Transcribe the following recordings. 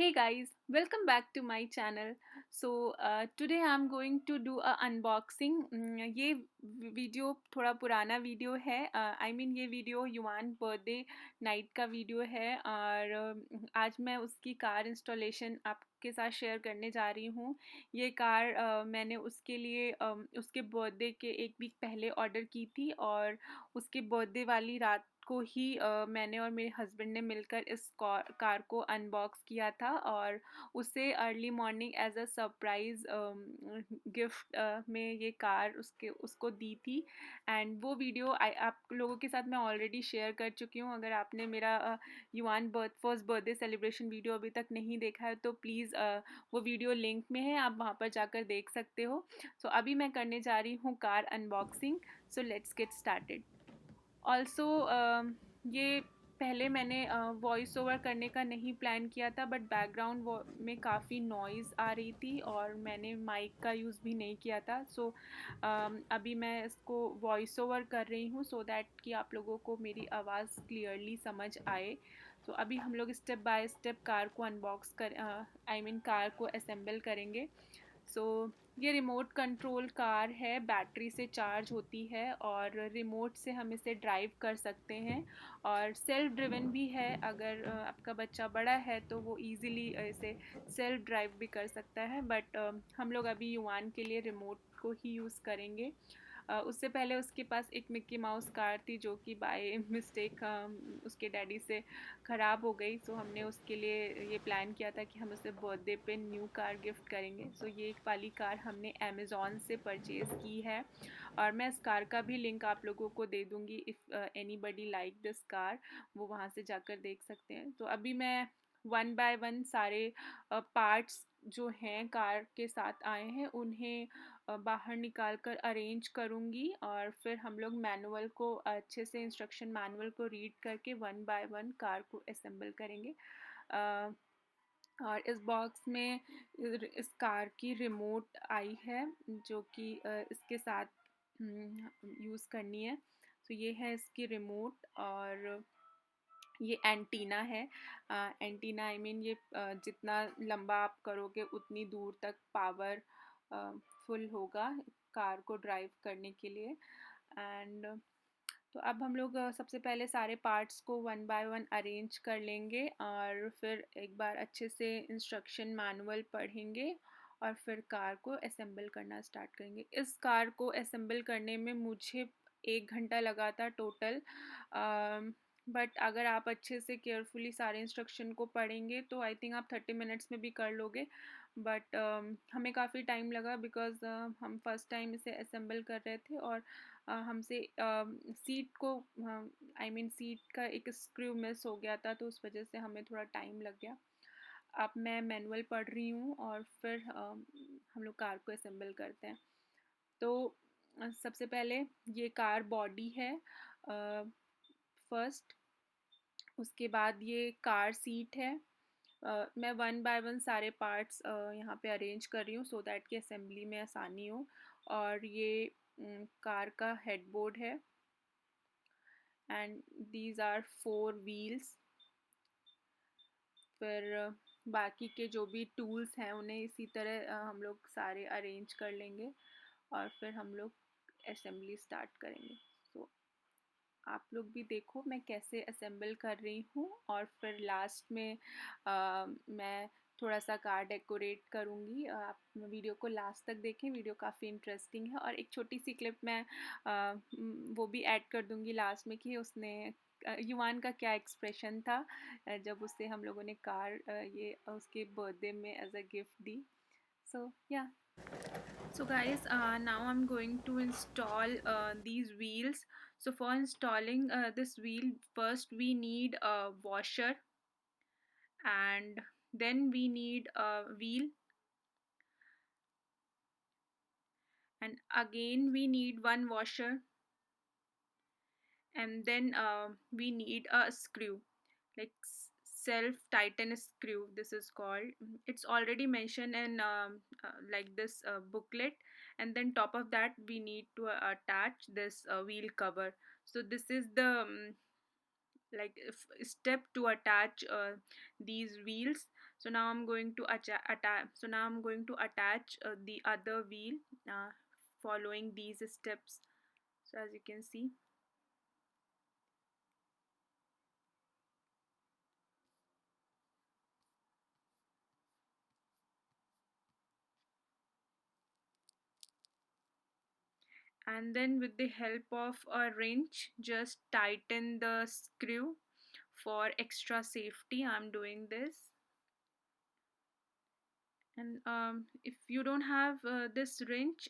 Hey guys, welcome back to my channel. Today I'm going to do a unboxing. ये video थोड़ा पुराना video है. ये video युवान बर्थडे नाइट का वीडियो है और आज मैं उसकी कार इंस्टॉलेशन आपके साथ शेयर करने जा रही हूँ. ये कार मैंने उसके लिए उसके बर्थडे के एक वीक पहले ऑर्डर की थी और उसके बर्थडे वाली रात को ही मैंने और मेरे हस्बैंड ने मिलकर इस कार को अनबॉक्स किया था और उसे early morning as a surprise gift में ये कार उसको दी थी. एंड वो वीडियो आप लोगों के साथ मैं ऑलरेडी शेयर कर चुकी हूँ. अगर आपने मेरा युवान फर्स्ट बर्थडे सेलिब्रेशन वीडियो अभी तक नहीं देखा है तो प्लीज़ वो वीडियो लिंक में है, आप वहाँ पर जाकर देख सकते हो. अभी मैं करने जा रही हूँ car unboxing. Let's get started. Also ये पहले मैंने वॉइस ओवर करने का नहीं प्लान किया था, बट बैकग्राउंड में काफ़ी नॉइज़ आ रही थी और मैंने माइक का यूज़ भी नहीं किया था. अभी मैं इसको वॉइस ओवर कर रही हूँ सो दैट कि आप लोगों को मेरी आवाज़ क्लियरली समझ आए. अभी हम लोग स्टेप बाय स्टेप कार को अनबॉक्स कार को असेंबल करेंगे. सो ये रिमोट कंट्रोल कार है, बैटरी से चार्ज होती है और रिमोट से हम इसे ड्राइव कर सकते हैं और सेल्फ ड्रिवन भी है. अगर आपका बच्चा बड़ा है तो वो इजीली इसे सेल्फ ड्राइव भी कर सकता है, बट हम लोग अभी युवान के लिए रिमोट को ही यूज़ करेंगे. उससे पहले उसके पास एक मिक्की माउस कार थी जो कि बाय मिस्टेक उसके डैडी से ख़राब हो गई. हमने उसके लिए ये प्लान किया था कि हम उसे बर्थडे पे न्यू कार गिफ्ट करेंगे. ये वाली कार हमने अमेज़ॉन से परचेज़ की है और मैं इस कार का भी लिंक आप लोगों को दे दूँगी. If anybody like this car वो वहाँ से जाकर देख सकते हैं. अभी मैं वन बाय वन सारे पार्ट्स जो हैं कार के साथ आए हैं उन्हें बाहर निकाल कर अरेंज करूँगी और फिर हम लोग मैनुअल को अच्छे से इंस्ट्रक्शन मैनुअल को रीड करके वन बाय वन कार को असेंबल करेंगे. और इस बॉक्स में इस कार की रिमोट आई है जो कि इसके साथ यूज़ करनी है. ये है इसकी रिमोट और ये एंटीना है. एंटीना ये जितना लंबा आप करोगे उतनी दूर तक पावर फुल होगा कार को ड्राइव करने के लिए. एंड अब हम लोग सबसे पहले सारे पार्ट्स को वन बाय वन अरेंज कर लेंगे और फिर एक बार अच्छे से इंस्ट्रक्शन मैनुअल पढ़ेंगे और फिर कार को असेंबल करना स्टार्ट करेंगे. इस कार को असेंबल करने में मुझे 1 घंटा लगा था टोटल. बट अगर आप अच्छे से केयरफुली सारे इंस्ट्रक्शन को पढ़ेंगे तो आई थिंक आप 30 मिनट्स में भी कर लोगे. बट हमें काफ़ी टाइम लगा बिकॉज़ हम फर्स्ट टाइम इसे असेंबल कर रहे थे और हमसे सीट को सीट का एक स्क्रू मिस हो गया था तो उस वजह से हमें थोड़ा टाइम लग गया. अब मैं मैनुअल पढ़ रही हूँ और फिर हम लोग कार को असेंबल करते हैं. सबसे पहले ये कार बॉडी है फर्स्ट. उसके बाद ये कार सीट है. मैं वन बाय वन सारे पार्ट्स यहाँ पे अरेंज कर रही हूँ सो दैट कि असेंबली में आसानी हो. और ये कार का हेडबोर्ड है एंड दीज आर 4 व्हील्स. फिर बाकी के जो भी टूल्स हैं उन्हें इसी तरह हम लोग सारे अरेंज कर लेंगे और फिर हम लोग असेंबली स्टार्ट करेंगे. आप लोग भी देखो मैं कैसे असेंबल कर रही हूँ और फिर लास्ट में मैं थोड़ा सा कार डेकोरेट करूँगी. आप वीडियो को लास्ट तक देखें, वीडियो काफ़ी इंटरेस्टिंग है. और एक छोटी सी क्लिप मैं वो भी ऐड कर दूँगी लास्ट में कि उसने युवान का क्या एक्सप्रेशन था जब उसे हम लोगों ने कार ये उसके बर्थडे में एज अ गिफ्ट दी. या So guys, now I'm going to install these wheels. For installing this wheel, first we need a washer and then we need a wheel and again we need one washer and then we need a screw, like self tighten screw this is called. It's already mentioned in like this booklet. And then top of that we need to attach this wheel cover. This is the step to attach these wheels. So now I'm going to attach the other wheel, following these steps. So as you can see, and then with the help of a wrench, just tighten the screw for extra safety. I'm doing this. And if you don't have this wrench,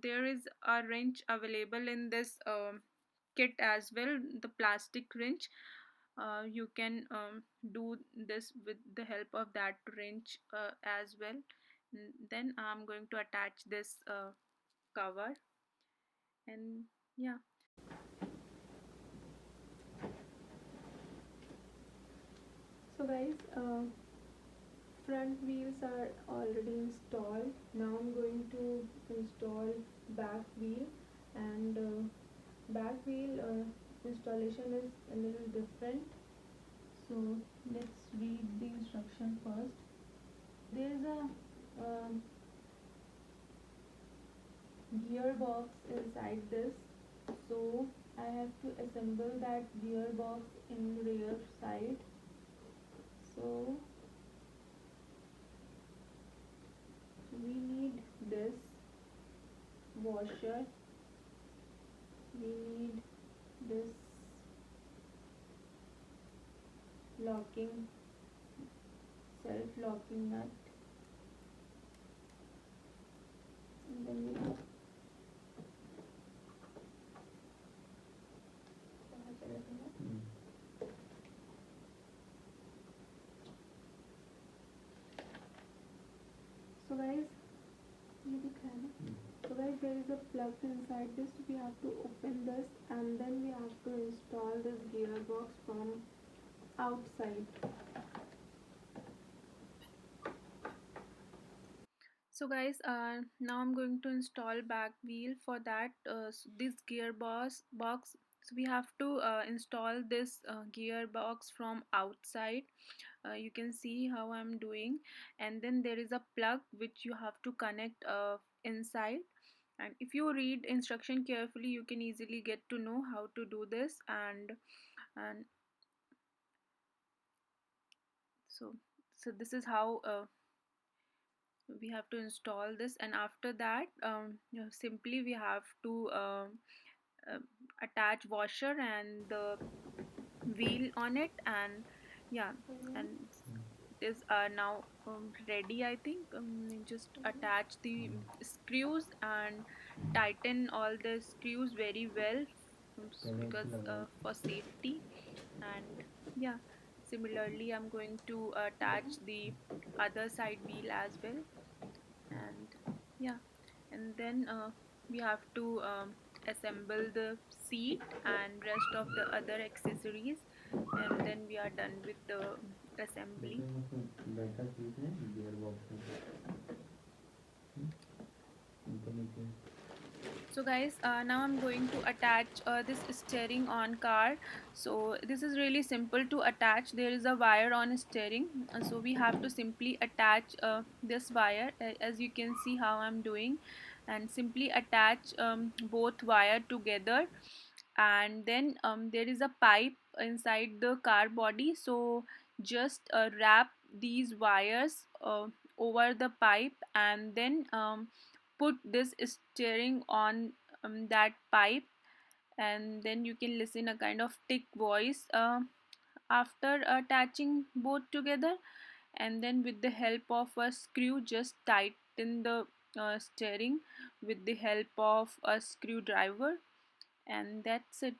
there is a wrench available in this kit as well, the plastic wrench. You can do this with the help of that wrench as well. Then I'm going to attach this cover, and yeah. So guys, front wheels are already installed. Now I'm going to install back wheel, and back wheel installation is a little different. So let's read the instruction first. There is a gearbox inside this, so I have to assemble that gearbox in rear side. So we need this washer, we need this locking, self-locking nut, and then we have so guys, there is a plug inside this. We have to open this, and then we have to install this gearbox from outside. So guys, now I'm going to install back wheel. For that, this gearbox box, so we have to install this gearbox from outside. You can see how I'm doing, and then there is a plug which you have to connect inside. And if you read instruction carefully, you can easily get to know how to do this. And so this is how we have to install this. And after that, simply we have to uh, attach washer and the wheel on it. And yeah, and it is now ready, I think. Just attach the screws and tighten all the screws very well, because for safety. And yeah, similarly I'm going to attach the other side wheel as well. And yeah, and then we have to assemble the seat and rest of the other accessories, and then we are done with the assembly. So guys, now I'm going to attach this steering on car. So this is really simple to attach. There is a wire on steering, so we have to simply attach this wire, as you can see how I'm doing, and simply attach both wire together. And then there is a pipe inside the car body, so just wrap these wires over the pipe, and then put this steering on that pipe. And then you can listen a kind of tick voice after attaching both together. And then with the help of a screw, just tighten the steering with the help of a screwdriver, and that's it.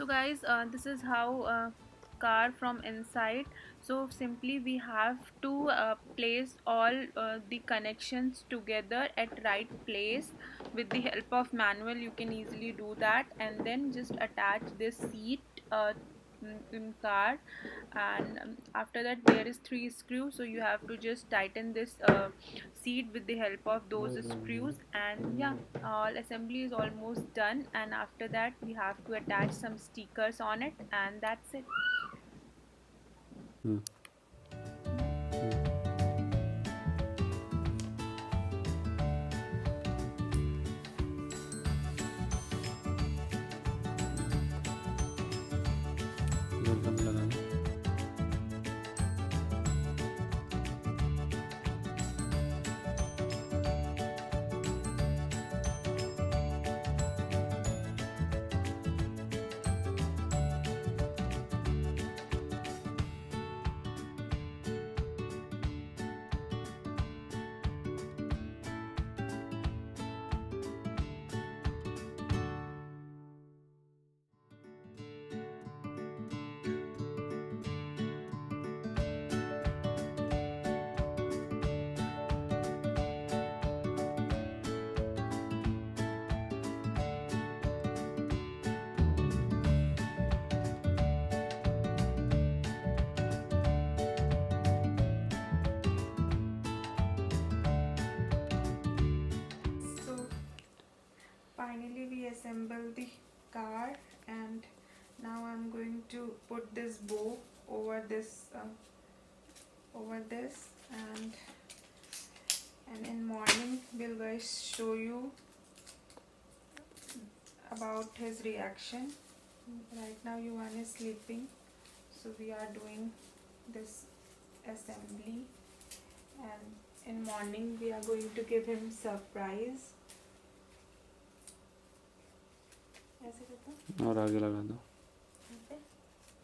So guys, this is how car from inside. So simply we have to place all the connections together at right place. With the help of manual you can easily do that, and then just attach this seat in car. And after that there is three screws, so you have to just tighten this seat with the help of those screws. And yeah, all assembly is almost done, and after that we have to attach some stickers on it, and that's it. Hmm. इधर कम लगाना. So finally we assemble the car, and now I'm going to put this bow over this, and in morning we'll guys show you about his reaction. Right now Yuvan is sleeping, so we are doing this assembly, and in morning we are going to give him surprise. ऐसे करता और आगे लगा दो.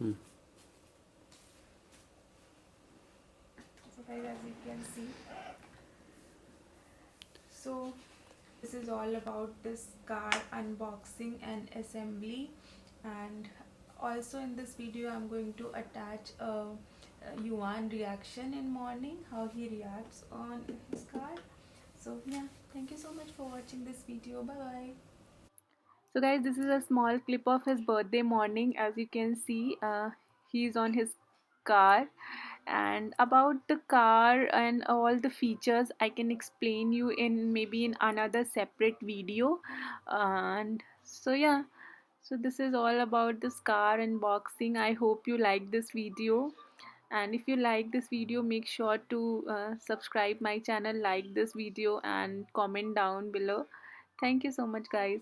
हूँ. Hmm. So guys, as you can see, so this is all about this car unboxing and assembly. And also in this video I'm going to attach a Yuan reaction in morning, how he reacts on his car. So yeah, thank you so much for watching this video. Bye bye. So guys, this is a small clip of his birthday morning. As you can see, he's on his car. And about the car and all the features I can explain you in maybe in another separate video. And so yeah, so this is all about this car unboxing. I hope you like this video, and if you like this video make sure to subscribe my channel, like this video and comment down below. Thank you so much guys.